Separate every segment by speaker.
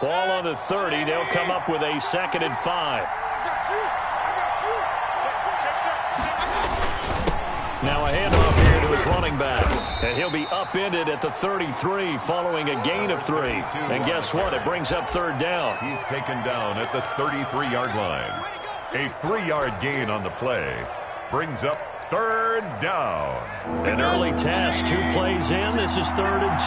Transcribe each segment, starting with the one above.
Speaker 1: Ball on the 30. They'll come up with a 2nd and 5. Now a handoff here to his running back. And he'll be upended at the 33 following a gain of 3. And guess what? It brings up 3rd down.
Speaker 2: He's taken down at the 33-yard line. A 3-yard gain on the play brings up 3rd down.
Speaker 1: An early task. 2 plays in. This is 3rd and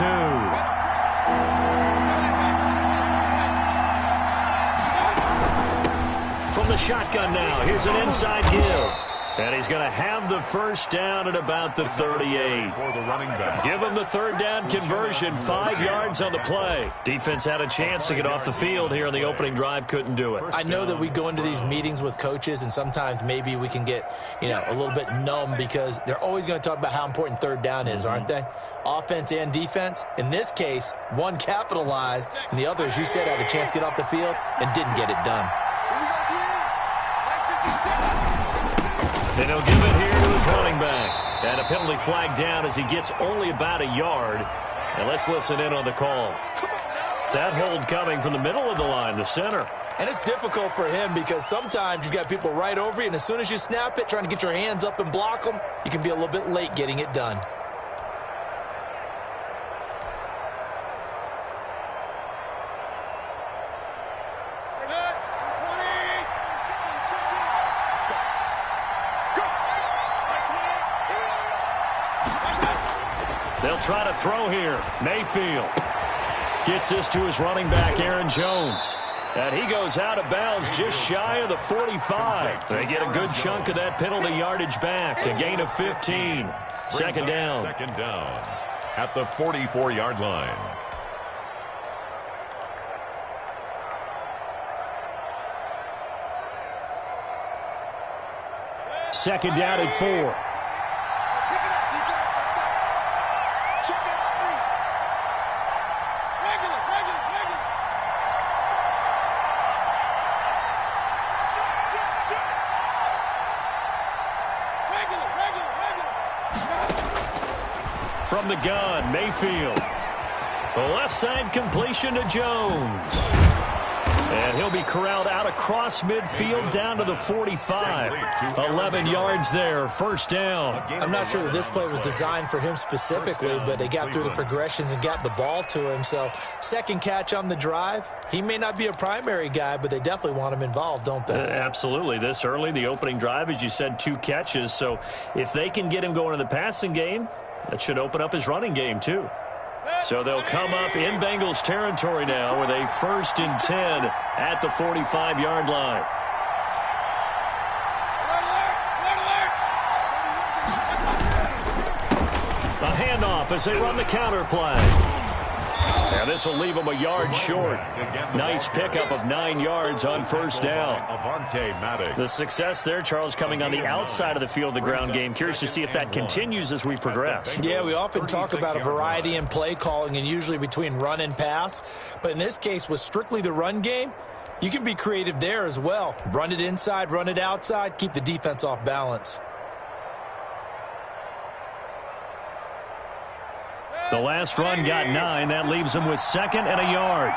Speaker 1: 2. From the shotgun now. Here's an inside give. And he's going to have the 1st down at about the 38.
Speaker 2: For the running back.
Speaker 1: Give him the 3rd down conversion. 5 yards on the play. Defense had a chance to get off the field here in the opening drive. Couldn't do it.
Speaker 3: I know that we go into these meetings with coaches, and sometimes maybe we can get, a little bit numb because they're always going to talk about how important 3rd down is, aren't they? Offense and defense. In this case, one capitalized, and the other, as you said, had a chance to get off the field and didn't get it done.
Speaker 1: And he'll give it here to his running back. And a penalty flag down as he gets only about a yard. And let's listen in on the call. That hold coming from the middle of the line, the center.
Speaker 3: And it's difficult for him because sometimes you've got people right over you, and as soon as you snap it, trying to get your hands up and block them, you can be a little bit late getting it done.
Speaker 1: They'll try to throw here. Mayfield gets this to his running back, Aaron Jones. And he goes out of bounds just shy of the 45. They get a good chunk of that penalty yardage back. A gain of 15. 2nd down.
Speaker 2: 2nd down at the 44-yard line.
Speaker 1: Second down at 4. From the gun, Mayfield. The left side completion to Jones. And he'll be corralled out across midfield down to the 45. 11 yards there, 1st down.
Speaker 3: I'm not sure that this play was designed for him specifically, but they got through the progressions and got the ball to him. So 2nd catch on the drive. He may not be a primary guy, but they definitely want him involved, don't they?
Speaker 1: Absolutely. This early, the opening drive, as you said, 2 catches. So if they can get him going in the passing game, that should open up his running game, too. So they'll come up in Bengals territory now with a 1st and 10 at the 45-yard line. A handoff as they run the counter play. And this will leave them a yard short. Nice pickup of 9 yards on 1st down. The success there, Charles, coming on the outside of the field, the ground game. Curious to see if that continues as we progress.
Speaker 3: Yeah, we often talk about a variety in play calling and usually between run and pass. But in this case, with strictly the run game, you can be creative there as well. Run it inside, run it outside, keep the defense off balance.
Speaker 1: The last run got 9. That leaves them with 2nd and a yard.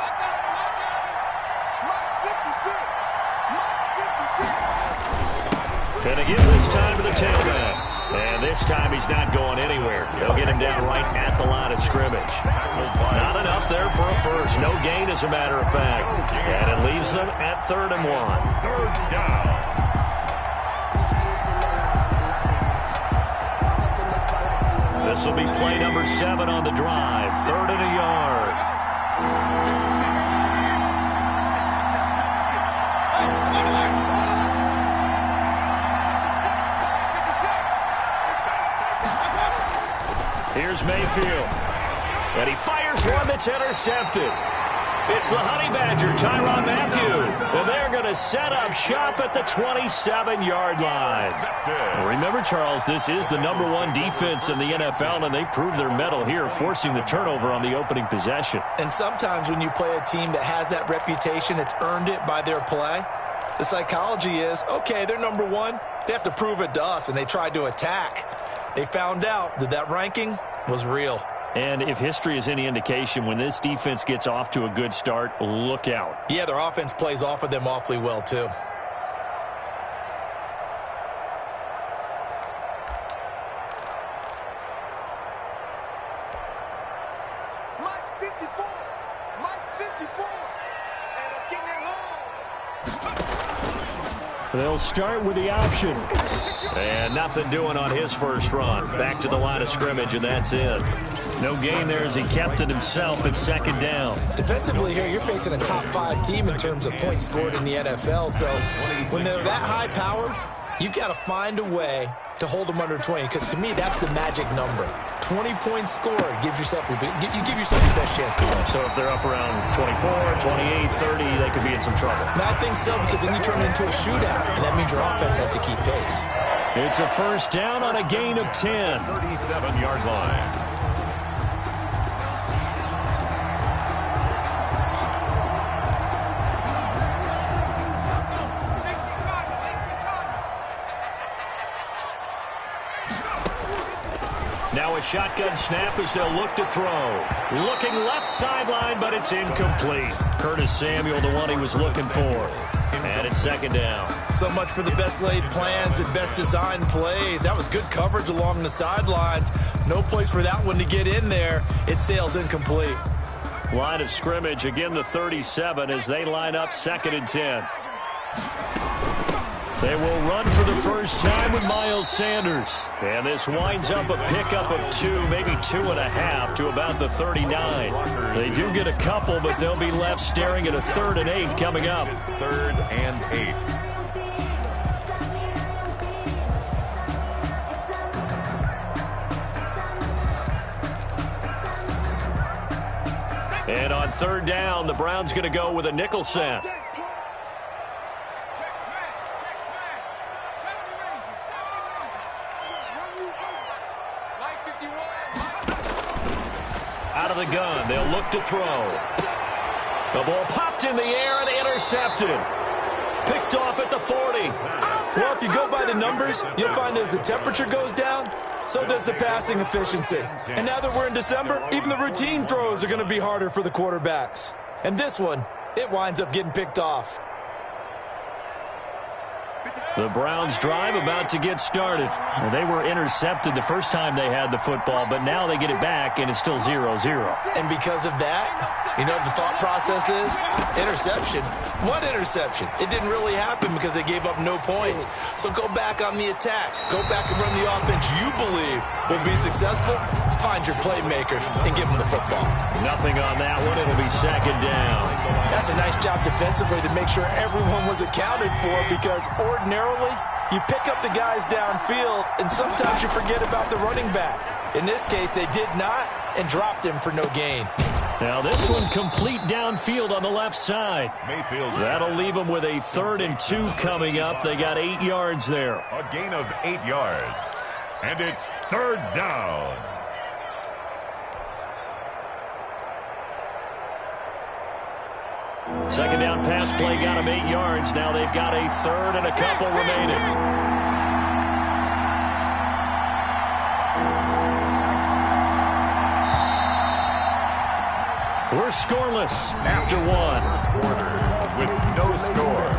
Speaker 1: And again this time to the tailback. And this time he's not going anywhere. They'll get him down right at the line of scrimmage. Not enough there for a 1st. No gain, as a matter of fact. And it leaves them at 3rd and 1.
Speaker 2: 3rd down.
Speaker 1: This will be play number 7 on the drive. 3rd and a yard. Here's Mayfield. And he fires one that's intercepted. It's the Honey Badger, Tyrann Mathieu. And they're going to set up shop at the 27-yard line. Remember, Charles, this is the #1 defense in the NFL, and they proved their mettle here, forcing the turnover on the opening possession.
Speaker 3: And sometimes when you play a team that has that reputation, that's earned it by their play, the psychology is, okay, they're #1. They have to prove it to us, and they tried to attack. They found out that that ranking was real.
Speaker 1: And if history is any indication, when this defense gets off to a good start, look out.
Speaker 3: Yeah, their offense plays off of them awfully well, too.
Speaker 1: They'll start with the option. And nothing doing on his first run. Back to the line of scrimmage, and that's it. No gain there as he kept it himself at second down.
Speaker 3: Defensively here, you're facing a top-5 team in terms of points scored in the NFL. So when they're that high-powered, you've got to find a way to hold them under 20, because to me, that's the magic number. 20 points scored gives yourself you give yourself the best chance to win.
Speaker 1: So if they're up around 24, 28, 30, they could be in some trouble.
Speaker 3: And I think so, because then you turn it into a shootout, and that means your offense has to keep pace.
Speaker 1: It's a first down on a gain of 10.
Speaker 2: 37-yard line.
Speaker 1: Now a shotgun snap as they'll look to throw. Looking left sideline, but it's incomplete. Curtis Samuel, the one he was looking for. And it's second down.
Speaker 3: So much for the best laid plans and best designed plays. That was good coverage along the sidelines. No place for that one to get in there. It sails incomplete.
Speaker 1: Line of scrimmage, again the 37 as they line up 2nd and 10. They will run for the first time with Miles Sanders. And this winds up a pickup of 2, maybe 2.5 to about the 39. They do get a couple, but they'll be left staring at a 3rd and 8 coming up.
Speaker 2: 3rd and 8.
Speaker 1: And on 3rd down, the Browns going to go with a nickel set. Out of the gun, they'll look to throw. The ball popped in the air and intercepted. Picked off at the 40.
Speaker 3: Well, if you go by the numbers, you'll find as the temperature goes down, so does the passing efficiency. And now that we're in December, even the routine throws are going to be harder for the quarterbacks. And this one, it winds up getting picked off.
Speaker 1: The Browns drive about to get started. Well, they were intercepted the first time they had the football, but now they get it back, and it's still 0-0.
Speaker 3: And because of that, you know what the thought process is? Interception. What interception? It didn't really happen because they gave up no points. So go back on the attack. Go back and run the offense you believe will be successful. Find your playmakers and give them the football.
Speaker 1: Nothing on that one. It'll be 2nd down.
Speaker 3: That's a nice job defensively to make sure everyone was accounted for, because ordinarily you pick up the guys downfield and sometimes you forget about the running back. In this case, they did not and dropped him for no gain.
Speaker 1: Now this one complete downfield on the left side.
Speaker 2: Mayfield.
Speaker 1: That'll leave them with a 3rd and 2 coming up. They got 8 yards there.
Speaker 2: A gain of 8 yards. And it's 3rd down.
Speaker 1: Second down pass play got them 8 yards. Now they've got a 3rd and a couple remaining. We're scoreless after 1.
Speaker 2: With no score.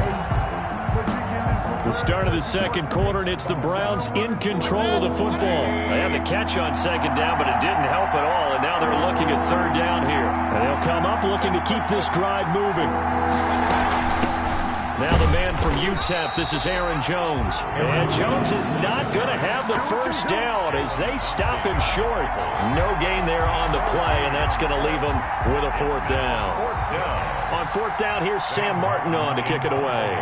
Speaker 1: The start of the 2nd quarter, and it's the Browns in control of the football. They had the catch on 2nd down, but it didn't help at all, and now they're looking at 3rd down here. And they'll come up looking to keep this drive moving. Now the man from UTEP, this is Aaron Jones. And Jones is not going to have the first down as they stop him short. No gain there on the play, and that's going to leave him with a 4th down. On 4th down, here's Sam Martin on to kick it away.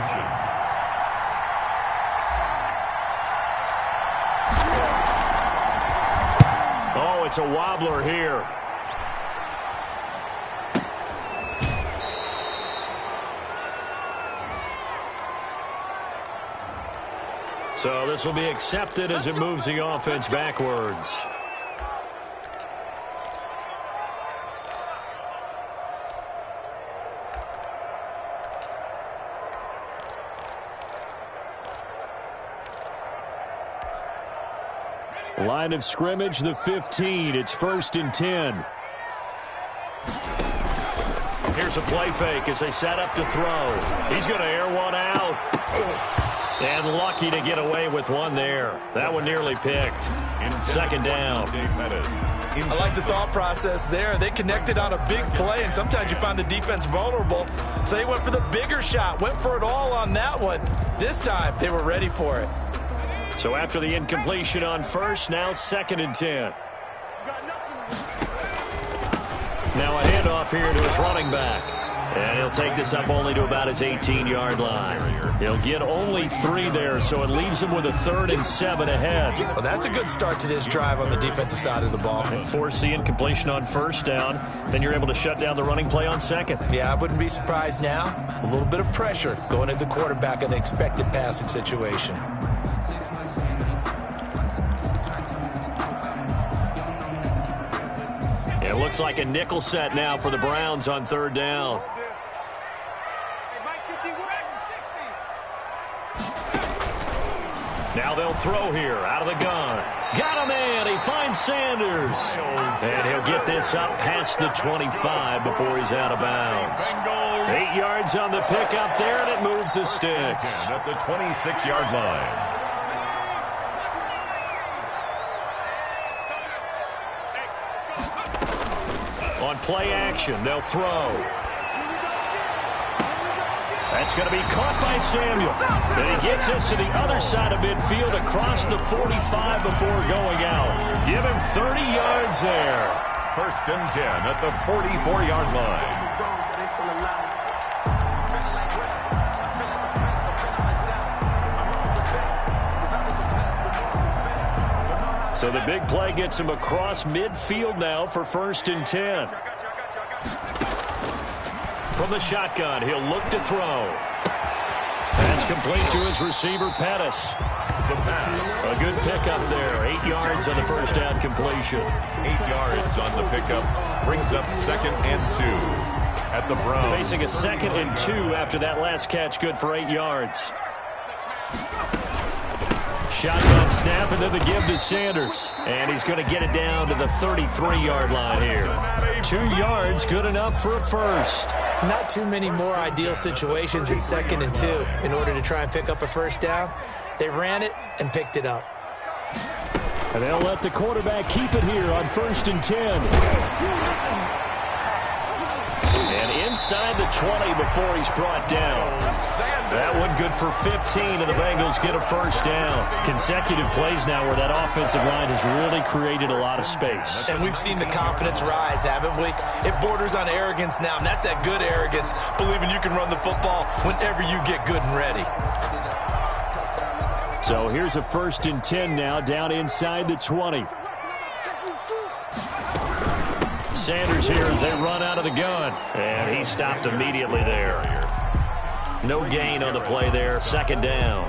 Speaker 1: Oh, it's a wobbler here. So this will be accepted as it moves the offense backwards. Line of scrimmage, the 15. It's 1st and 10. Here's a play fake as they set up to throw. He's going to air one out. And lucky to get away with one there. That one nearly picked. 2nd down.
Speaker 3: I like the thought process there. They connected on a big play, and sometimes you find the defense vulnerable. So they went for the bigger shot, went for it all on that one. This time, they were ready for it.
Speaker 1: So after the incompletion on first, now 2nd and 10. Now a handoff here to his running back. And he'll take this up only to about his 18-yard line. He'll get only 3 there, so it leaves him with a 3rd and 7 ahead.
Speaker 3: Well, that's a good start to this drive on the defensive side of the ball.
Speaker 1: And force the incompletion on 1st down. Then you're able to shut down the running play on 2nd.
Speaker 3: Yeah, I wouldn't be surprised now. A little bit of pressure going at the quarterback in an expected passing situation.
Speaker 1: It looks like a nickel set now for the Browns on 3rd down. Now they'll throw here out of the gun. Got him in. He finds Sanders. And he'll get this up past the 25 before he's out of bounds. 8 yards on the pickup there, and it moves the sticks.
Speaker 2: At the 26-yard line.
Speaker 1: On play action, they'll throw. That's going to be caught by Samuel. And he gets us to the other side of midfield across the 45 before going out. Give him 30 yards there.
Speaker 2: 1st and 10 at the 44-yard line.
Speaker 1: So the big play gets him across midfield now for 1st and 10. From the shotgun, he'll look to throw. That's complete to his receiver, Pettis. A good pickup there. 8 yards on the 1st down completion.
Speaker 2: 8 yards on the pickup. Brings up 2nd and 2 at the Browns.
Speaker 1: Facing a 2nd and 2 after that last catch, good for 8 yards. Shotgun snap, and then the give to Sanders. And he's going to get it down to the 33-yard line here. 2 yards, good enough for a first.
Speaker 3: Not too many more ideal situations in 2nd and 2 in order to try and pick up a 1st down. They ran it and picked it up.
Speaker 1: And they'll let the quarterback keep it here on 1st and 10. And inside the 20 before he's brought down. That one good for 15, and the Bengals get a 1st down. Consecutive plays now where that offensive line has really created a lot of space.
Speaker 3: And we've seen the confidence rise, haven't we? It borders on arrogance now, and that's that good arrogance, believing you can run the football whenever you get good and ready.
Speaker 1: So here's a 1st and 10 now, down inside the 20. Sanders here as they run out of the gun. And he stopped immediately there. No gain on the play there. 2nd down.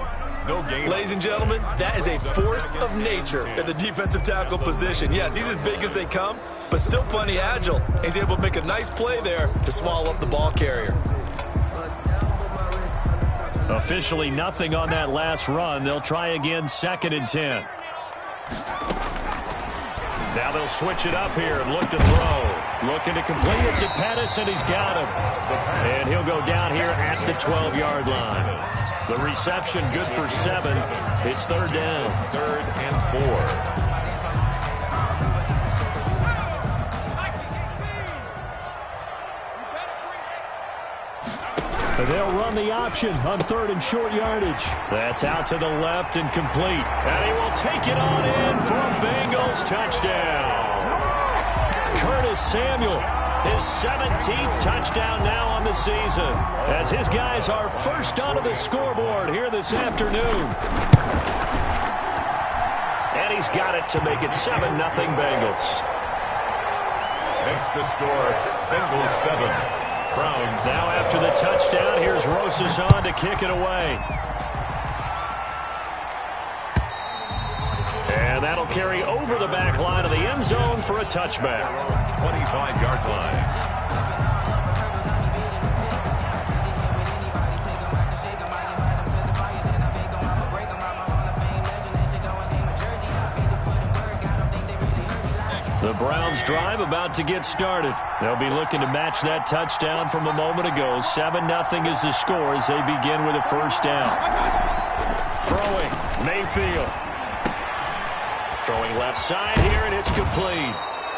Speaker 2: No gain.
Speaker 3: Ladies and gentlemen, that is a force of nature at the defensive tackle position. Yes, he's as big as they come, but still plenty agile. He's able to make a nice play there to swallow up the ball carrier.
Speaker 1: Officially nothing on that last run. They'll try again, 2nd and 10. Now they'll switch it up here and look to throw. Looking to complete it to Pettis, and he's got him. And he'll go down here at the 12-yard line. The reception good for 7. It's 3rd down.
Speaker 2: 3rd and 4.
Speaker 1: They'll run the option on 3rd and short yardage. That's out to the left and complete. And he will take it on in for a Bengals touchdown. Curtis Samuel, his 17th touchdown now on the season, as his guys are first onto the scoreboard here this afternoon. And he's got it to make it 7-0 Bengals.
Speaker 2: Makes the score Bengals 7. Browns.
Speaker 1: Now after the touchdown, here's Rosas on to kick it away. And that'll carry over the back line of the end zone for a touchback.
Speaker 2: 25-yard line.
Speaker 1: The Browns drive about to get started. They'll be looking to match that touchdown from a moment ago. 7-0 is the score as they begin with a first down. Throwing, Mayfield. Throwing left side here, and it's complete.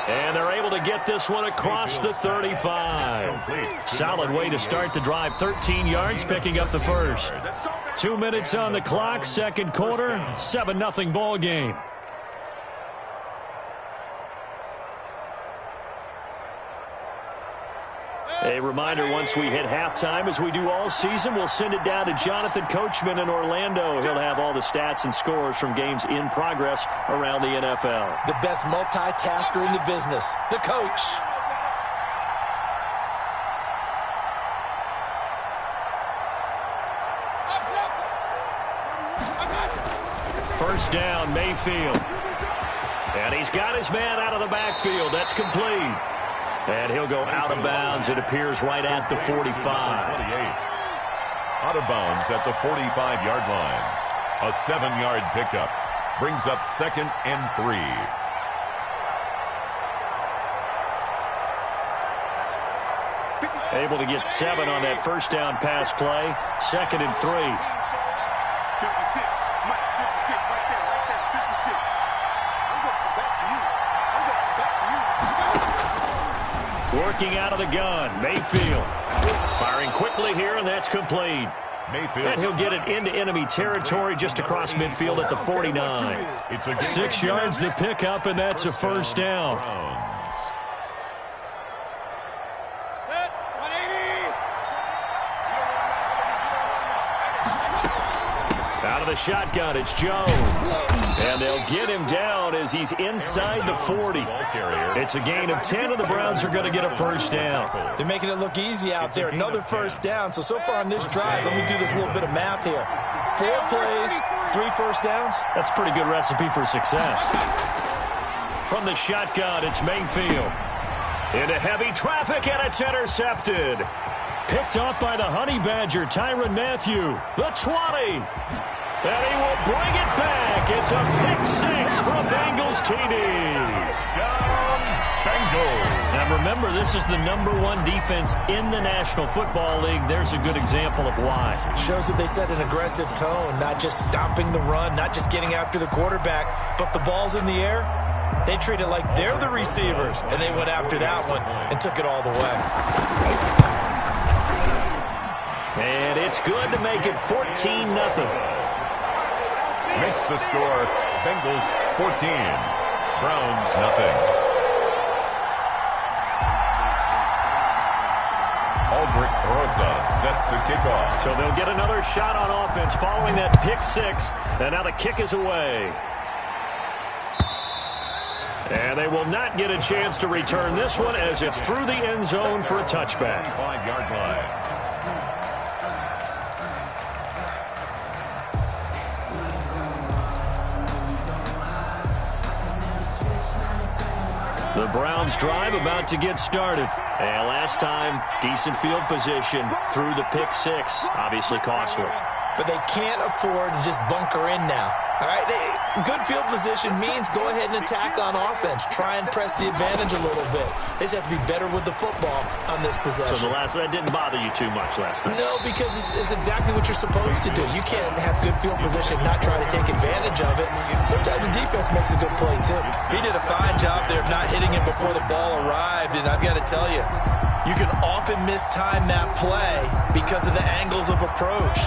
Speaker 1: And they're able to get this one across the 35. Solid way to start the drive. 13 yards, picking up the first. 2 minutes on the clock, second quarter, 7-0 ball game. A reminder, once we hit halftime, as we do all season, we'll send it down to Jonathan Coachman in Orlando. He'll have all the stats and scores from games in progress around the NFL.
Speaker 3: The best multitasker in the business, the coach.
Speaker 1: First down, Mayfield. And he's got his man out of the backfield. That's complete. And he'll go out of bounds. It appears right at the 45.
Speaker 2: Out of bounds at the 45-yard line. A 7-yard pickup. Brings up 2nd and 3.
Speaker 1: Able to get 7 on that first down pass play. 2nd and 3.
Speaker 4: 56. Mike, 56 right there, 56. I'm going to come back to you.
Speaker 1: Working out of the gun, Mayfield. Firing quickly here, and that's complete.
Speaker 2: Mayfield.
Speaker 1: And he'll get it into enemy territory just across midfield at the 49.
Speaker 2: It's a
Speaker 1: 6 yards the pickup, and that's a first down. Out of the shotgun, it's Jones. And they'll get him down as he's inside the 40. It's a gain of 10, and the Browns are going to get a first down.
Speaker 3: They're making it look easy out there. Another first down. So far on this drive, let me do this little bit of math here. 4 plays, 3 first downs.
Speaker 1: That's a pretty good recipe for success. From the shotgun, it's Mayfield. Into heavy traffic, and it's intercepted. Picked off by the Honey Badger, Tyrann Mathieu. The 20. And he will bring it back. It's a pick-6 from Bengals TD.
Speaker 2: Down, Bengals.
Speaker 1: Now remember, this is the #1 defense in the National Football League. There's a good example of why.
Speaker 3: Shows that they set an aggressive tone, not just stopping the run, not just getting after the quarterback, but if the ball's in the air, they treat it like they're the receivers, and they went after that one and took it all the way.
Speaker 1: And it's good to make it 14-0.
Speaker 2: Makes the score Bengals 14, Browns nothing. Aldrich Rosa set to kick off.
Speaker 1: So they'll get another shot on offense following that pick-6, and now the kick is away. And they will not get a chance to return this one as it's through the end zone for a touchback.
Speaker 2: 5-yard line.
Speaker 1: The Browns drive about to get started. And last time, decent field position through the pick-6. Obviously costly.
Speaker 3: But they can't afford to just bunker in now. All right, good field position means go ahead and attack on offense. Try and press the advantage a little bit. They just have to be better with the football on this possession.
Speaker 1: So that didn't bother you too much last time?
Speaker 3: No, because it's exactly what you're supposed to do. You can't have good field position, not try to take advantage of it. Sometimes the defense makes a good play, too. He did a fine job there of not hitting him before the ball arrived, and I've got to tell you, you can often mistime that play because of the angles of approach.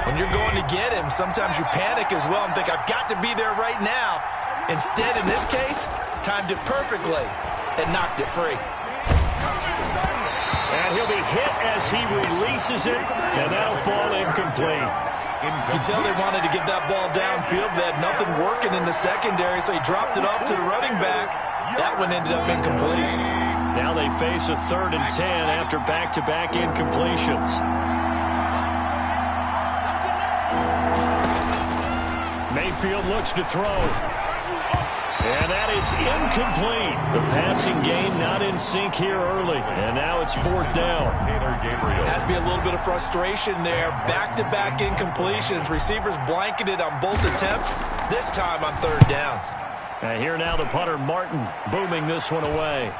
Speaker 3: When you're going to get him, sometimes you panic as well and think, I've got to be there right now. Instead, in this case, timed it perfectly and knocked it free.
Speaker 1: And he'll be hit as he releases it, and that'll fall incomplete.
Speaker 3: You can tell they wanted to get that ball downfield. They had nothing working in the secondary, so he dropped it off to the running back. That one ended up incomplete.
Speaker 1: Now they face a 3rd and 10 after back-to-back incompletions. Mayfield looks to throw. And that is incomplete. The passing game not in sync here early. And now it's 4th down.
Speaker 3: Has to be a little bit of frustration there. Back-to-back incompletions. Receivers blanketed on both attempts. This time on 3rd down.
Speaker 1: And here now the punter, Martin, booming this one away.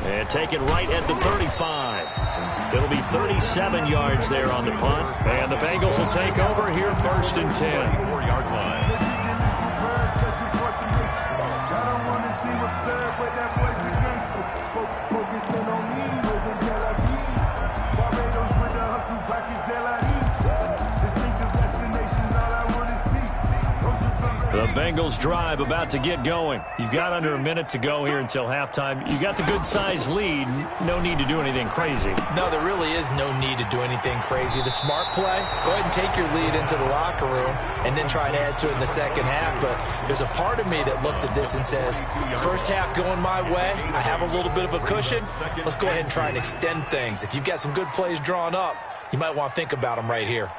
Speaker 1: And taken right at the 35. It'll be 37 yards there on the punt. And the Bengals will take over here, 1st and 10.
Speaker 2: 4-yard line.
Speaker 1: The Bengals drive about to get going. You've got under a minute to go here until halftime. You got the good-sized lead. No need to do anything crazy.
Speaker 3: No, there really is no need to do anything crazy. The smart play, go ahead and take your lead into the locker room and then try to add to it in the second half. But there's a part of me that looks at this and says, first half going my way, I have a little bit of a cushion. Let's go ahead and try and extend things. If you've got some good plays drawn up, you might want to think about them right here.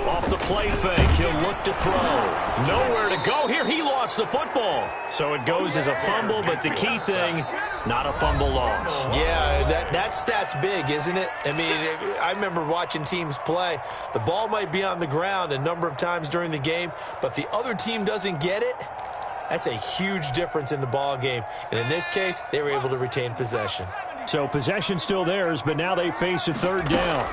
Speaker 1: Off the play fake, he'll look to throw. Nowhere to go here. He lost the football. So it goes as a fumble, but the key thing, not a fumble loss.
Speaker 3: Yeah, that stat's big, isn't it? I mean, I remember watching teams play. The ball might be on the ground a number of times during the game, but the other team doesn't get it. That's a huge difference in the ball game. And in this case, they were able to retain possession.
Speaker 1: So possession still theirs, but now they face a 3rd down.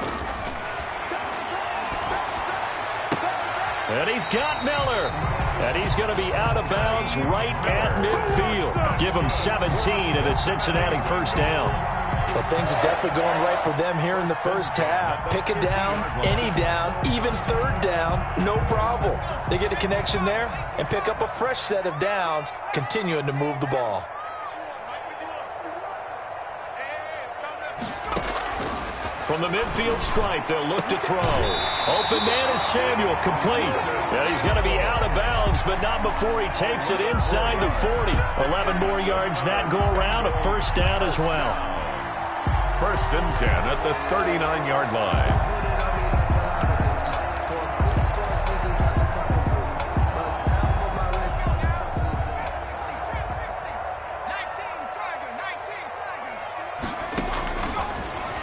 Speaker 1: And he's got Miller. And he's going to be out of bounds right at midfield. Give him 17 and a Cincinnati 1st down.
Speaker 3: But things are definitely going right for them here in the first half. Pick a down, any down, even 3rd down, no problem. They get a connection there and pick up a fresh set of downs, continuing to move the ball.
Speaker 1: From the midfield stripe, they'll look to throw. Open man is Samuel, complete. And he's going to be out of bounds, but not before he takes it inside the 40. 11 more yards that go around, a 1st down as well.
Speaker 2: 1st and 10 at the 39-yard line.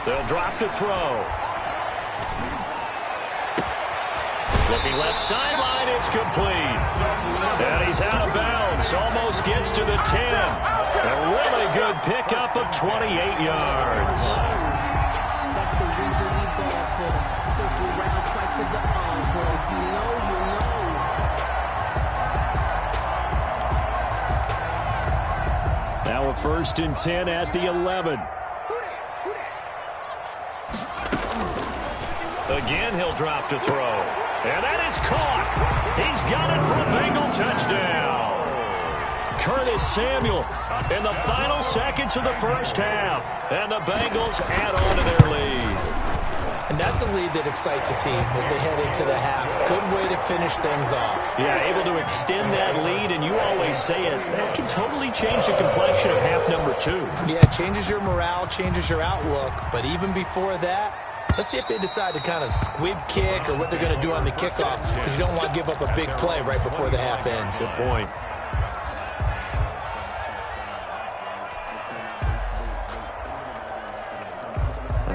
Speaker 1: They'll drop to throw. Looking left sideline, it's complete. And he's out of bounds, almost gets to the 10. A really good pickup of 28 yards.
Speaker 5: That's the reason we ball for. Circle round twice with the encore. If you know, you know.
Speaker 1: Now a 1st and 10 at the 11. Again, he'll drop to throw. And that is caught. He's got it for a Bengal touchdown. Curtis Samuel in the final seconds of the first half. And the Bengals add on to their lead.
Speaker 3: And that's a lead that excites a team as they head into the half. Good way to finish things off.
Speaker 1: Yeah, able to extend that lead, and you always say it, that can totally change the complexion of half number 2.
Speaker 3: Yeah, it changes your morale, changes your outlook. But even before that, let's see if they decide to kind of squib kick or what they're going to do on the kickoff, because you don't want to give up a big play right before the half ends.
Speaker 1: Good point.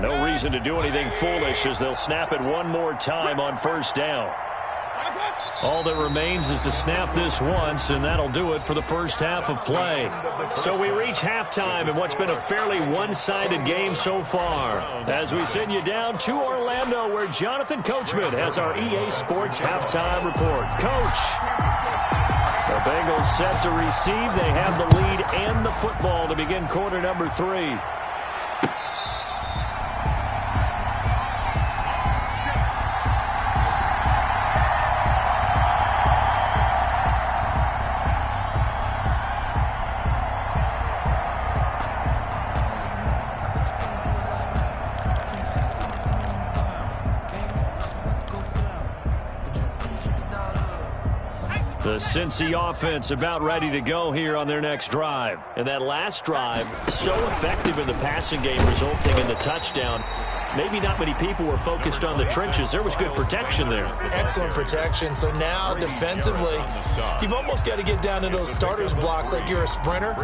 Speaker 1: No reason to do anything foolish as they'll snap it one more time on 1st down. All that remains is to snap this once, and that'll do it for the first half of play. So we reach halftime in what's been a fairly one-sided game so far. As we send you down to Orlando, where Jonathan Coachman has our EA Sports halftime report. Coach, the Bengals set to receive. They have the lead and the football to begin quarter number 3. The Cincy offense about ready to go here on their next drive. And that last drive, so effective in the passing game, resulting in the touchdown. maybe not many people were focused on the trenches. There was good protection there.
Speaker 3: Excellent protection. So now defensively, you've almost got to get down to those starters blocks like you're a sprinter.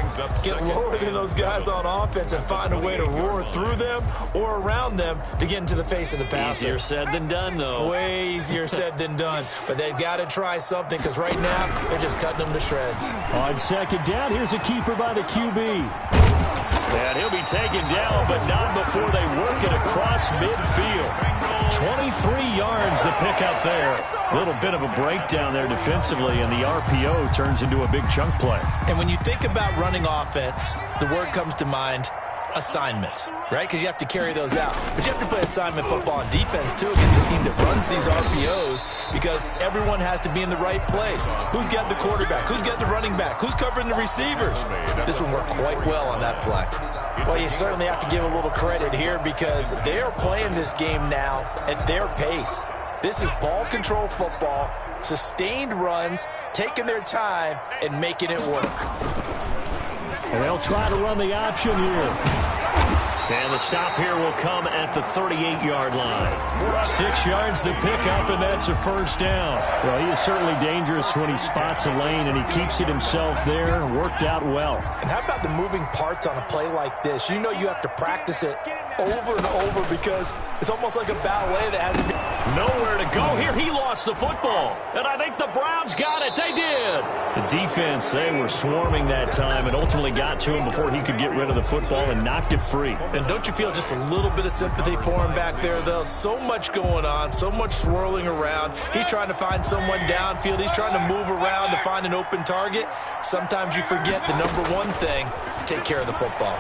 Speaker 3: Get lower than those guys on offense and find a way to roar through them or around them to get into the face of the passer.
Speaker 1: Easier said than done, though.
Speaker 3: Way easier said than done. But they've got to try something because right now they're just cutting them to shreds.
Speaker 1: On second down, here's a keeper by the QB. And he'll be taken down, but not before they work it across midfield. 23 yards the pickup there. A little bit of a breakdown there defensively, and the RPO turns into a big chunk play.
Speaker 3: And when you think about running offense, the word comes to mind, assignments, right? Because you have to carry those out. But you have to play assignment football on defense, too, against a team that runs these RPOs because everyone has to be in the right place. Who's got the quarterback? Who's got the running back? Who's covering the receivers? This one worked quite well on that play. Well, you certainly have to give a little credit here because they are playing this game now at their pace. This is ball control football, sustained runs, taking their time, and making it work.
Speaker 1: And they'll try to run the option here. And the stop here will come at the 38-yard line. 6 yards the pickup, and that's a first down. Well, he is certainly dangerous when he spots a lane, and he keeps it himself there. Worked out well.
Speaker 3: And how about the moving parts on a play like this? You know you have to practice it over and over because it's almost like a ballet that hasn't been...
Speaker 1: Nowhere to go here. He lost the football. And I think the Browns got it. They did. The defense, they were swarming that time and ultimately got to him before he could get rid of the football and knocked it free.
Speaker 3: And don't you feel just a little bit of sympathy for him back there, though? So much going on, so much swirling around. He's trying to find someone downfield. He's trying to move around to find an open target. Sometimes you forget the number one thing, take care of the football.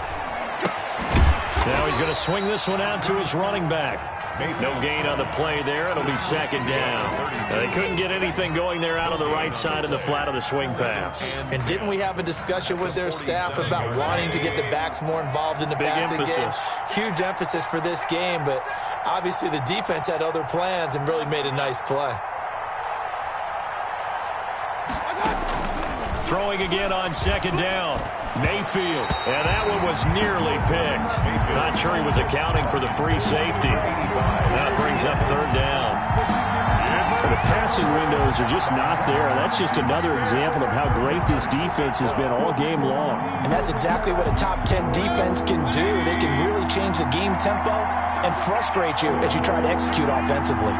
Speaker 1: Now he's going to swing this one out to his running back. No gain on the play there. It'll be second down. They couldn't get anything going there out of the right side of the flat of the swing pass.
Speaker 3: And didn't we have a discussion with their staff about wanting to get the backs more involved in the passing game? Huge emphasis for this game, but obviously the defense had other plans and really made a nice play.
Speaker 1: Throwing again on second down. Mayfield, and that one was nearly picked. Not sure he was accounting for the free safety. That brings up third down.
Speaker 6: The passing windows are just not there. That's just another example of how great this defense has been all game long.
Speaker 3: And that's exactly what a top 10 defense can do. They can really change the game tempo and frustrate you as you try to execute offensively.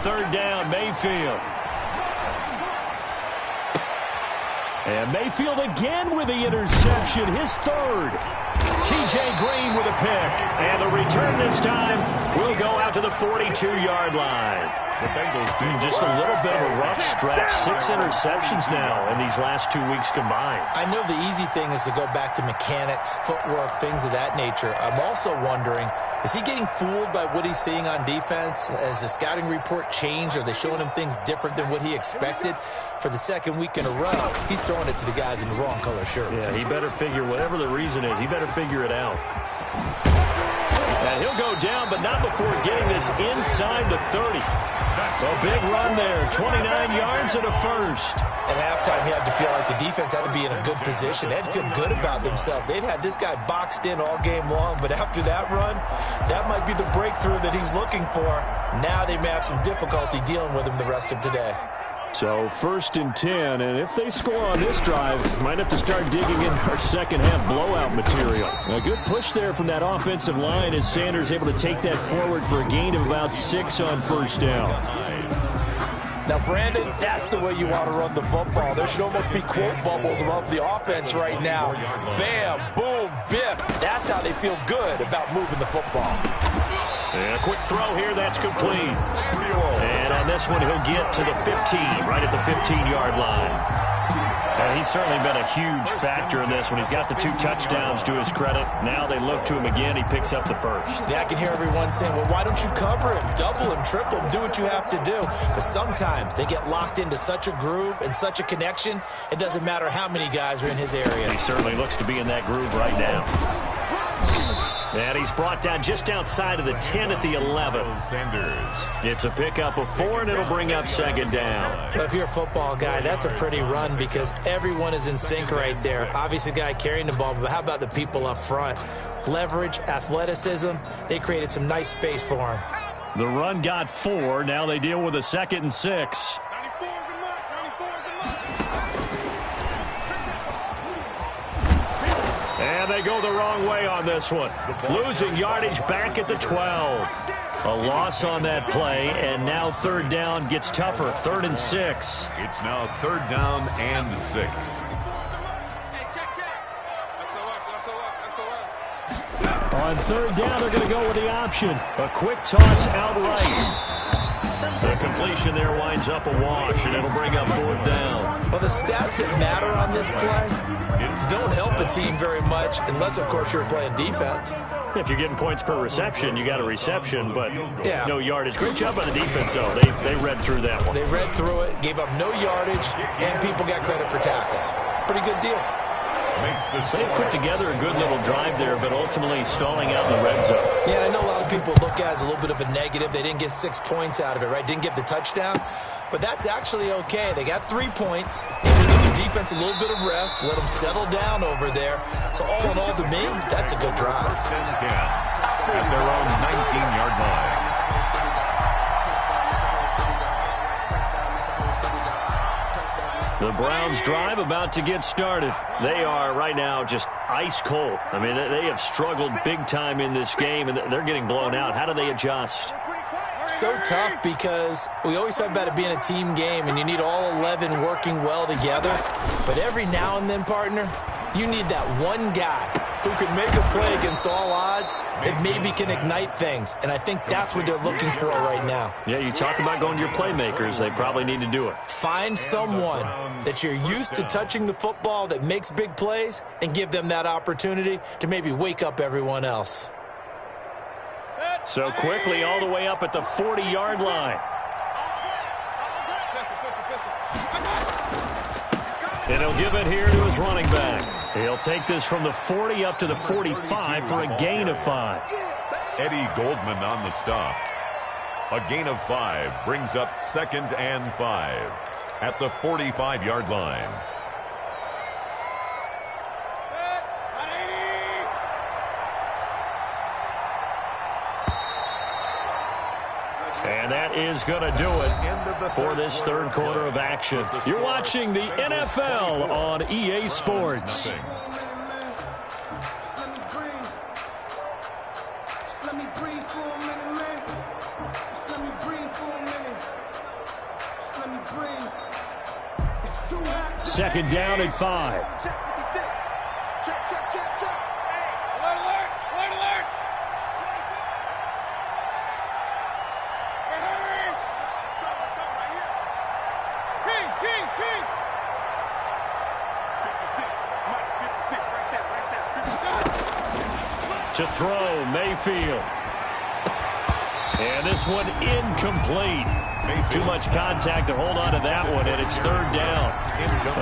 Speaker 1: Third down, Mayfield. And Mayfield again with the interception, his third. T.J. Green with a pick. And the return this time will go out to the 42-yard line. The Bengals doing just a little bit of a rough stretch. 6 interceptions now in these last 2 weeks combined.
Speaker 3: I know the easy thing is to go back to mechanics, footwork, things of that nature. I'm also wondering, is he getting fooled by what he's seeing on defense? Has the scouting report changed? Are they showing him things different than what he expected? For the second week in a row, he's throwing it to the guys in the wrong color shirts.
Speaker 1: Yeah, he better figure, whatever the reason is, he better figure it out. And he'll go down, but not before getting this inside the 30. So a big run there, 29 yards and a first.
Speaker 3: At halftime, he had to feel like the defense had to be in a good position. They had to feel good about themselves. They'd had this guy boxed in all game long, but after that run, that might be the breakthrough that he's looking for. Now they may have some difficulty dealing with him the rest of today.
Speaker 6: So 1st and 10, and if they score on this drive, might have to start digging in our second half blowout material. A good push there from that offensive line as Sanders able to take that forward for a gain of about 6 on first down.
Speaker 3: Now, Brandon, that's the way you want to run the football. There should almost be quote bubbles above the offense right now. Bam, boom, biff. That's how they feel good about moving the football.
Speaker 1: And a quick throw here, that's complete. And on this one, he'll get to the 15, right at the 15-yard line. And he's certainly been a huge factor in this one. He's got the 2 touchdowns to his credit. Now they look to him again. He picks up the first.
Speaker 3: Yeah, I can hear everyone saying, well, why don't you cover him, double him, triple him, do what you have to do. But sometimes they get locked into such a groove and such a connection, it doesn't matter how many guys are in his area.
Speaker 1: He certainly looks to be in that groove right now. And he's brought down just outside of the 10 at the 11. It's a pickup of 4, and it'll bring up second down.
Speaker 3: Well, if you're a football guy, that's a pretty run because everyone is in sync right there. Obviously, the guy carrying the ball, but how about the people up front? Leverage, athleticism, they created some nice space for him.
Speaker 1: The run got 4. Now they deal with a 2nd and 6. And they go the wrong way on this one. Losing yardage back at the 12. A loss on that play, and now 3rd down gets tougher. 3rd and 6.
Speaker 2: It's now 3rd down and 6.
Speaker 1: On 3rd down, they're going to go with the option. A quick toss outright. The completion there winds up a wash, and it'll bring up 4th down.
Speaker 3: Well, the stats that matter on this play don't help the team very much unless, of course, you're playing defense.
Speaker 1: If you're getting points per reception, you got a reception, but no yardage. Great job by the defense, though. They read through that one.
Speaker 3: They read through it, gave up no yardage, and people got credit for tackles. Pretty good deal.
Speaker 1: They put together a good little drive there, but ultimately stalling out in the red zone.
Speaker 3: Yeah, I know a lot of people look at it as a little bit of a negative. They didn't get 6 points out of it, right? Didn't get the touchdown. But that's actually okay. They got 3 points. And we give the defense a little bit of rest, let them settle down over there. So all in all, to me, that's a good drive.
Speaker 2: 10-10 at their own 19-yard line.
Speaker 1: The Browns drive about to get started. They are right now just ice cold. I mean, they have struggled big time in this game, and they're getting blown out. How do they adjust?
Speaker 3: So tough because we always talk about it being a team game, and you need all 11 working well together. But every now and then, partner, you need that one guy who can make a play against all odds that maybe can ignite things. And I think that's what they're looking for right now.
Speaker 1: Yeah, you talk about going to your playmakers. They probably need to do it.
Speaker 3: Find someone that you're used to touching the football that makes big plays and give them that opportunity to maybe wake up everyone else.
Speaker 1: So quickly all the way up at the 40-yard line. And he'll give it here to his running back. He'll take this from the 40 up to the 45 for a gain of 5.
Speaker 2: Eddie Goldman on the stop. A gain of 5 brings up 2nd and 5 at the 45-yard line.
Speaker 1: And that is going to do it for this 3rd quarter of action. You're watching the NFL on EA Sports. Second down and 5. To throw, Mayfield. And this one incomplete. Too much contact to hold on to that one, and it's 3rd down.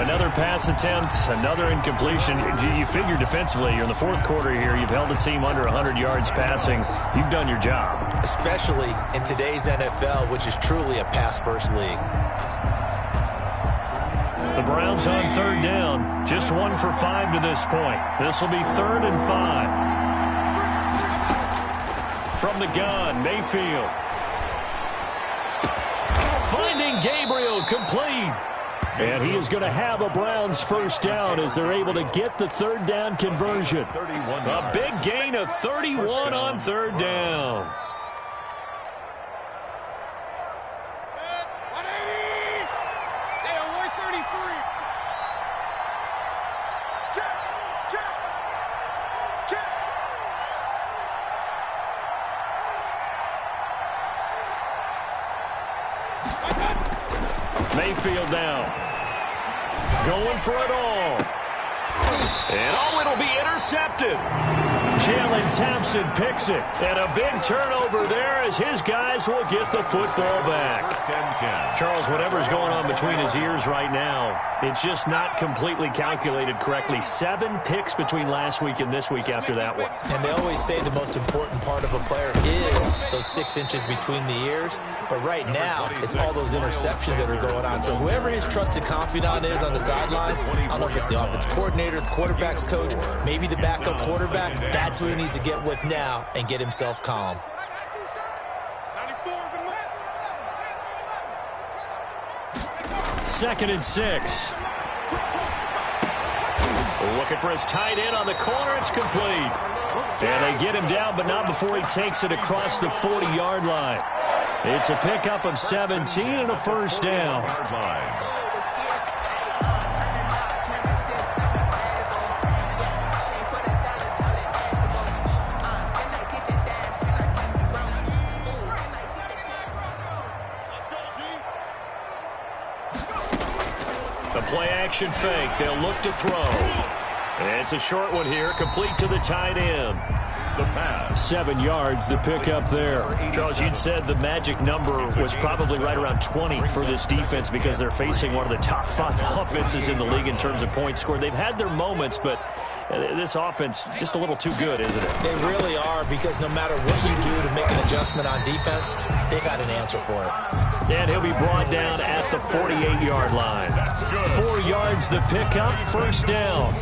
Speaker 1: Another pass attempt, another incompletion. You figure defensively, you're in the 4th quarter here. You've held the team under 100 yards passing. You've done your job.
Speaker 3: Especially in today's NFL, which is truly a pass-first league.
Speaker 1: The Browns on 3rd down. Just 1 for 5 to this point. This will be 3rd and 5. From the gun, Mayfield. Finding Gabriel, complete. And he is going to have a Browns 1st down as they're able to get the 3rd down conversion. A big gain of 31 on 3rd downs. Mayfield now. Going for it all. And it'll be intercepted. Jalen Thompson picks it. And a big turnover there as his guys will get the football back. Charles, whatever's going on between his ears right now, it's just not completely calculated correctly. 7 picks between last week and this week after that one.
Speaker 3: And they always say the most important part of a player is those 6 inches between the ears. But right now, it's all those interceptions that are going on. So whoever his trusted confidant is on the sidelines, I don't know if it's the offense coordinator, the quarterback's coach, maybe the backup quarterback, that's who he needs to get with now and get himself calm.
Speaker 1: Second and 6. Looking for his tight end on the corner. It's complete. And they get him down, but not before he takes it across the 40-yard line. It's a pickup of 17 and a first down. The play-action fake. They'll look to throw. And it's a short one here, complete to the tight end.
Speaker 2: The pass.
Speaker 6: 7 yards, the pickup there.
Speaker 1: Charles, you'd said the magic number was probably right around 20 for this defense because they're facing one of the top 5 offenses in the league in terms of points scored. They've had their moments, but this offense just a little too good, isn't it?
Speaker 3: They really are, because no matter what you do to make an adjustment on defense, they got an answer for it.
Speaker 1: And he'll be brought down at the 48-yard line. 4 yards the pickup, first down.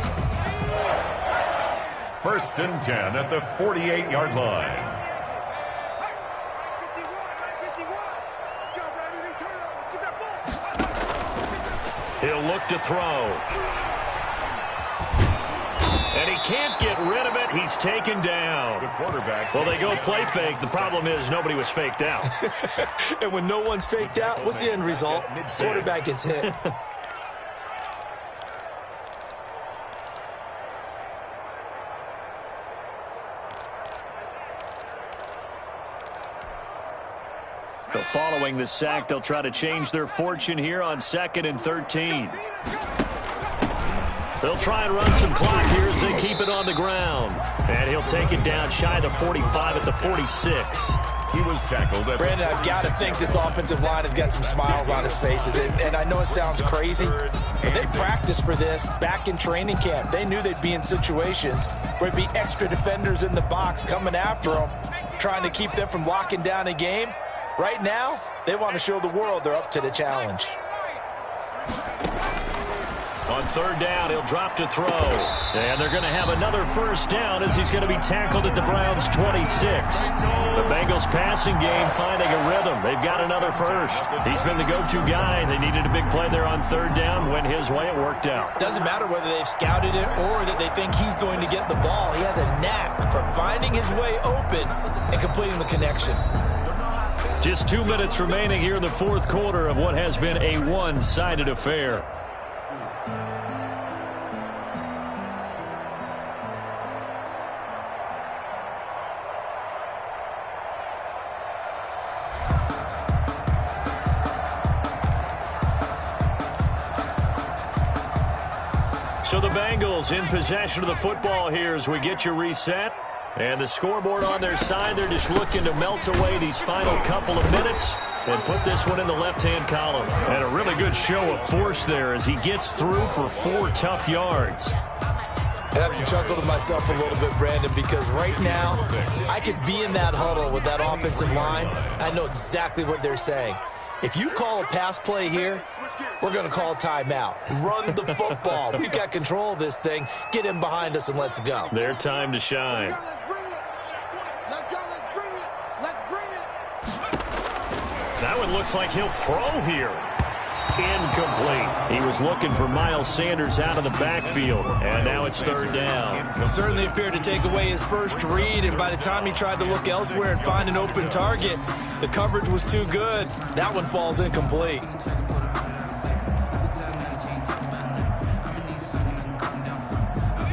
Speaker 2: First and 10 at the 48-yard line.
Speaker 1: He'll look to throw. And he can't get rid of it. He's taken down.
Speaker 2: The quarterback.
Speaker 1: Well, they go play fake. The problem is nobody was faked out.
Speaker 3: And when no one's faked out, what's the end result? Quarterback gets hit.
Speaker 1: So following the sack, they'll try to change their fortune here on 2nd and 13. They'll try and run some clock here as they keep it on the ground. And he'll take it down shy of the 45 at the 46.
Speaker 2: He was tackled at
Speaker 3: Brandon, I've got to think this offensive line has got some smiles on its faces. And I know it sounds crazy, but they practiced for this back in training camp. They knew they'd be in situations where it'd be extra defenders in the box coming after them, trying to keep them from locking down a game. Right now, they want to show the world they're up to the challenge.
Speaker 1: On 3rd down, he'll drop to throw. And they're going to have another first down as he's going to be tackled at the Browns' 26. The Bengals passing game finding a rhythm. They've got another first. He's been the go-to guy. They needed a big play there on 3rd down. Went his way. It worked out.
Speaker 3: Doesn't matter whether they've scouted it or that they think he's going to get the ball. He has a knack for finding his way open and completing the connection.
Speaker 1: Just 2 minutes remaining here in the 4th quarter of what has been a one-sided affair. So the Bengals in possession of the football here as we get you reset. And the scoreboard on their side, they're just looking to melt away these final couple of minutes and put this one in the left-hand column. And a really good show of force there as he gets through for 4 tough yards.
Speaker 3: I have to chuckle to myself a little bit, Brandon, because right now I could be in that huddle with that offensive line. I know exactly what they're saying. If you call a pass play here, we're going to call a timeout. Run the football. We've got control of this thing. Get him behind us and let's go.
Speaker 1: Their time to shine. That one looks like he'll throw here. Incomplete. He was looking for Miles Sanders out of the backfield, and now it's 3rd down.
Speaker 3: Certainly appeared to take away his first read, and by the time he tried to look elsewhere and find an open target, the coverage was too good. That one falls incomplete.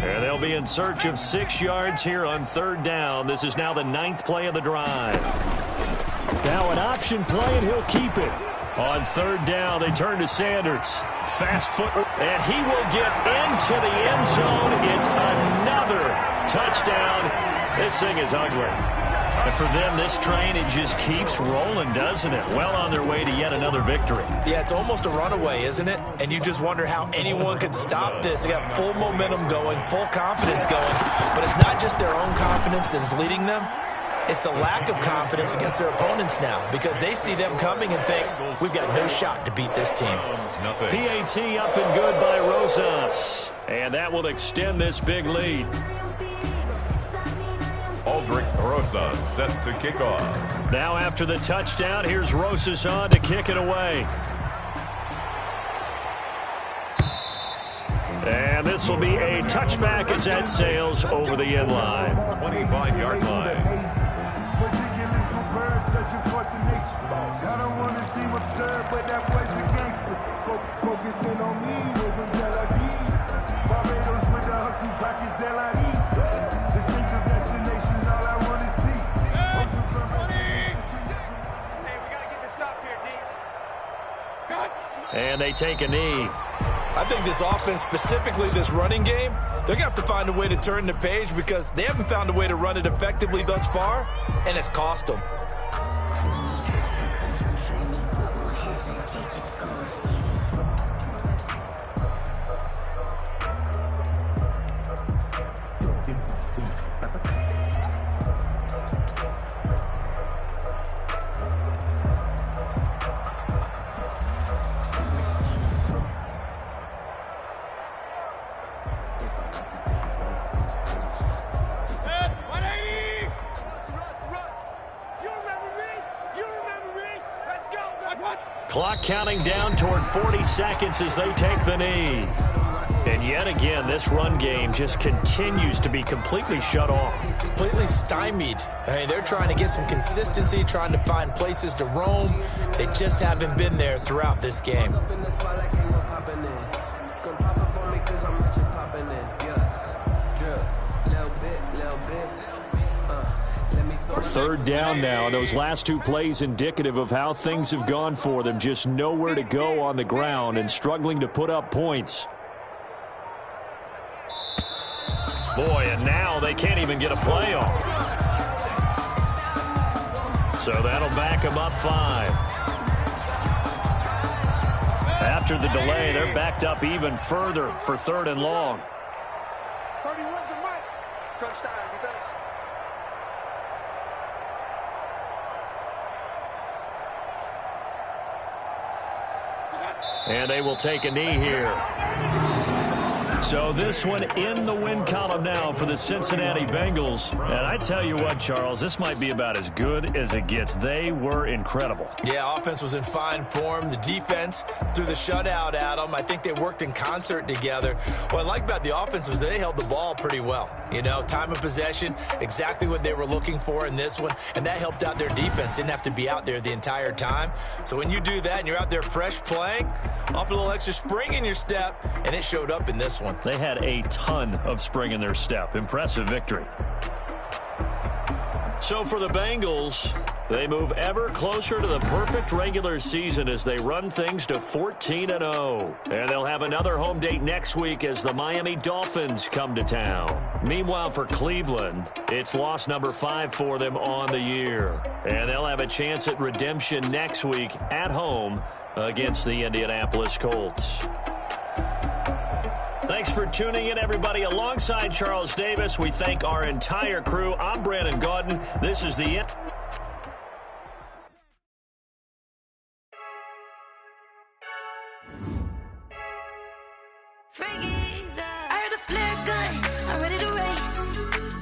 Speaker 1: And they'll be in search of 6 yards here on 3rd down. This is now the 9th play of the drive. Now an option play, and he'll keep it. On 3rd down, they turn to Sanders. Fast foot, and he will get into the end zone. It's another touchdown This thing is ugly. And for them, this train, it just keeps rolling, doesn't it? Well on their way to yet another victory.
Speaker 3: Yeah, it's almost a runaway, isn't it? And you just wonder how anyone could stop this. They got full momentum going, full confidence going. But it's not just their own confidence that's leading them. It's the lack of confidence against their opponents now because they see them coming and think, we've got no shot to beat this team.
Speaker 1: PAT up and good by Rosas. And that will extend this big lead.
Speaker 2: Aldrich Rosas set to kick off.
Speaker 1: Now after the touchdown, here's Rosas on to kick it away. And this will be a touchback as that sails over the end line.
Speaker 2: 25-yard line.
Speaker 4: Focusing on me, we're from Tel Aviv. Barbados with the hustle pockets, LIDs. Distinctive destinations, all I want to see. Hey, we got to get this stop here, D.
Speaker 1: And they take a knee.
Speaker 3: I think this offense, specifically this running game, they're going to have to find a way to turn the page because they haven't found a way to run it effectively thus far, and it's cost them.
Speaker 1: Clock counting down toward 40 seconds as they take the knee. And yet again, this run game just continues to be completely shut off.
Speaker 3: Completely stymied. I mean, they're trying to get some consistency, trying to find places to roam. They just haven't been there throughout this game.
Speaker 6: Third down now, and those last two plays indicative of how things have gone for them. Just nowhere to go on the ground and struggling to put up points.
Speaker 1: Boy, and now they can't even get a play off. So that'll back them up 5. After the delay, they're backed up even further for 3rd and long.
Speaker 4: 31's the mic. Crunch time, defense.
Speaker 1: And they will take a knee here. So this one in the win column now for the Cincinnati Bengals. And I tell you what, Charles, this might be about as good as it gets. They were incredible.
Speaker 3: Yeah, offense was in fine form. The defense threw the shutout at them. I think they worked in concert together. What I like about the offense was they held the ball pretty well. You know, time of possession, exactly what they were looking for in this one. And that helped out their defense. Didn't have to be out there the entire time. So when you do that and you're out there fresh playing, off a little extra spring in your step, and it showed up in this one.
Speaker 1: They had a ton of spring in their step. Impressive victory. So for the Bengals, they move ever closer to the perfect regular season as they run things to 14-0. And they'll have another home date next week as the Miami Dolphins come to town. Meanwhile, for Cleveland, it's loss number 5 for them on the year. And they'll have a chance at redemption next week at home against the Indianapolis Colts. Thanks for tuning in, everybody. Alongside Charles Davis, we thank our entire crew. I'm Brandon Gaudin. This is the end.
Speaker 7: I heard a flare gun, I'm ready to race.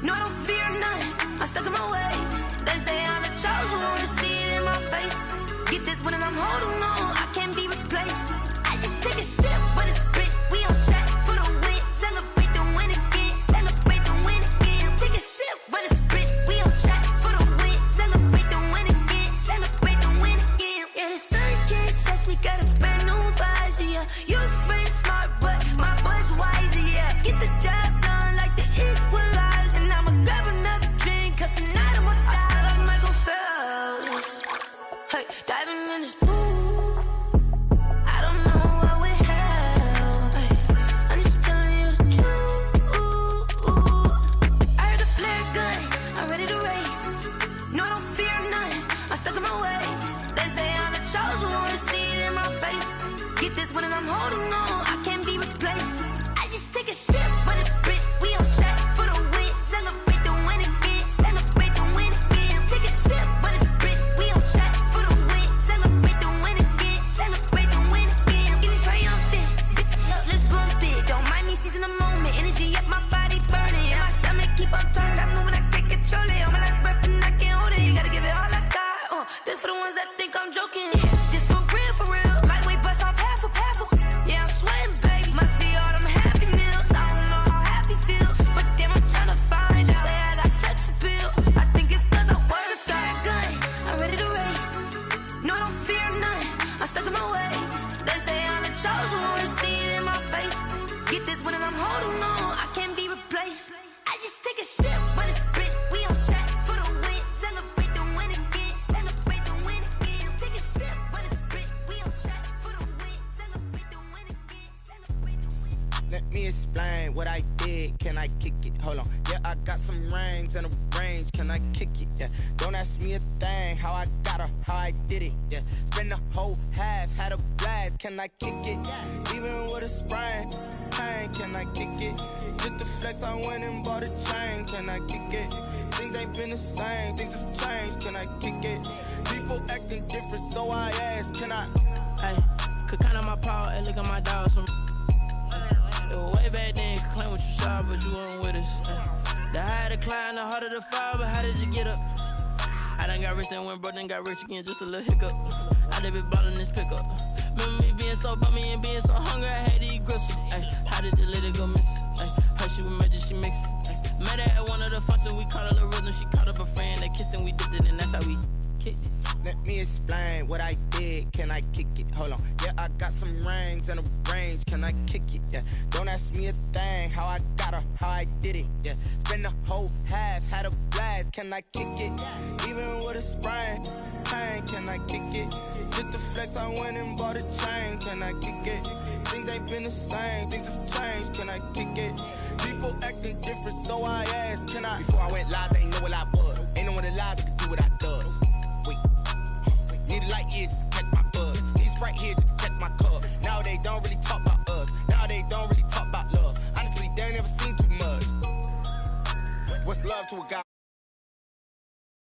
Speaker 7: No, I don't fear none, I'm stuck in my ways. They say I'm the chosen one, to see it in my face. Get this one and I'm holding on, I can't be replaced. I just take a sip, but it's spit, we on track for the win. Celebrate the win again, celebrate the win again. Take a sip, but it's spit, we on track for the win. Celebrate the win again, celebrate the win again. Yeah, the sun can't touch me, got a brand new visor, yeah. You're a friend smart, but my boy's wiser, yeah. Get the job done like the equalizer. And I'ma grab another drink, cause tonight I'ma die like Michael Phelps. Hey, diving in this pool, I don't know what we have. Hey, I'm just telling you the truth. I heard a flare gun, one and I'm holding on. I can't be replaced. I just take a sip, but it's split. We on shot for the win. Celebrate the win again. Celebrate the win again. Take a sip, but it's split. We on shot for the win. Celebrate the win again. Celebrate the win again. Getting triumphant. Let's bump it. Don't mind me seizing the moment. Energy up my body burning. And my stomach keep up talking. Stop moving, I can't control it. On my last breath and I can't hold it. You gotta give it all I got. This for the ones that think I'm joking. This for real, for real. Lightweight bust off half a. Yeah, I'm sweating, baby. Must be all them happy meals. I don't know how happy feels, but damn, I'm trying to find out. Say I got sex appeal. I think it's cause I wear a fat gun. I'm ready to race. No, I don't fear none. I'm stuck in my ways. They say I'm the chosen one. To see it in my face. Get this one and I'm holding on. I can't be replaced. I just take a sip, but it's split. We on shot for the win. Celebrate the win again. Celebrate the win again. Take a sip, but it's split. We on shot for the win. Celebrate the win again. Celebrate the win.
Speaker 8: Let me explain what I did. Can I kick it? Hold on. Yeah, I got some rings and a range. Can I kick it? Yeah. Don't ask me a thing. How I got her, how I did it. Yeah. Spend the whole half, had a blast. Can I kick it? Even with a sprain. Pain, can I kick it? Just the flex, I went and bought a chain. Can I kick it? Things ain't been the same. Things have changed. Can I kick it? People acting different, so I ask. Can I?
Speaker 9: Hey, could count on my power and look at my dogs from. It was way back then, could claim what you saw, but you weren't with us. The higher the climb, the harder the fall, but how did you get up? I done got rich and went broke, then got rich again, just a little hiccup. I done been bottling this pickup. Remember me being so bummy and being so hungry, I had to eat gristle. Ay, how did the lady go miss? Ay, her she was magic, she mixed. Met her at one of the functions, we caught a little rhythm. She caught up a friend, they kissed and we dipped it, and that's how we kicked it.
Speaker 8: Let me explain what I did. Can I kick it? Hold on. Yeah, I got some rings and a range. Can I kick it? Yeah. Don't ask me a thing. How I got her, how I did it. Yeah. Spend the whole half, had a blast. Can I kick it? Even with a sprain. Pain, can I kick it? Just the flex, I went and bought a chain. Can I kick it? Things ain't been the same. Things have changed. Can I kick it? People acting different, so I asked. Can I? Before I went live, they ain't know what I was. Ain't no one alive that could do what I does. Wait. Need a light here just to catch my buzz. Need Sprite here just to catch my cup. Now they don't really talk about us. Now they don't really talk about love. Honestly, they ain't never seen too much. What's love to a guy?